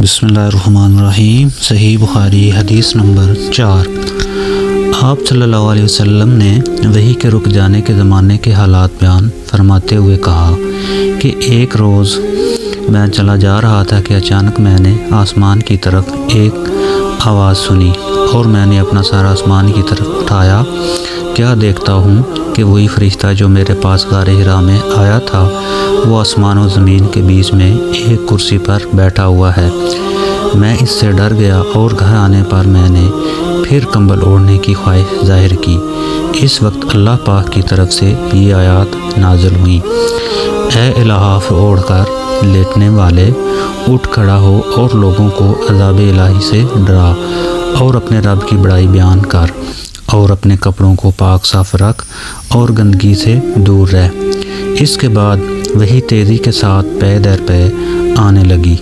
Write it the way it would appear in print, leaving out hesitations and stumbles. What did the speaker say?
بسم اللہ الرحمن الرحیم۔ صحیح بخاری حدیث نمبر 4۔ آپ صلی اللہ علیہ وسلم نے وحی کے رک جانے کے زمانے کے حالات بیان فرماتے ہوئے کہا کہ ایک روز میں چلا جا رہا تھا کہ اچانک میں نے آسمان کی طرف ایک آواز سنی اور میں نے اپنا سارا آسمان کی طرف اٹھایا۔ کیا دیکھتا ہوں کہ وہی فرشتہ جو میرے پاس غار حرا میں آیا تھا وہ آسمان و زمین کے بیچ میں ایک کرسی پر بیٹھا ہوا ہے۔ میں اس سے ڈر گیا اور گھر آنے پر میں نے پھر کمبل اوڑھنے کی خواہش ظاہر کی۔ اس وقت اللہ پاک کی طرف سے یہ آیات نازل ہوئیں: اے لحاف اوڑھ کر لیٹنے والے، اٹھ کھڑا ہو اور لوگوں کو عذاب الہی سے ڈرا اور اپنے رب کی بڑائی بیان کر اور اپنے کپڑوں کو پاک صاف رکھ اور گندگی سے دور رہ۔ اس کے بعد وہی تیزی کے ساتھ پے در پے آنے لگی۔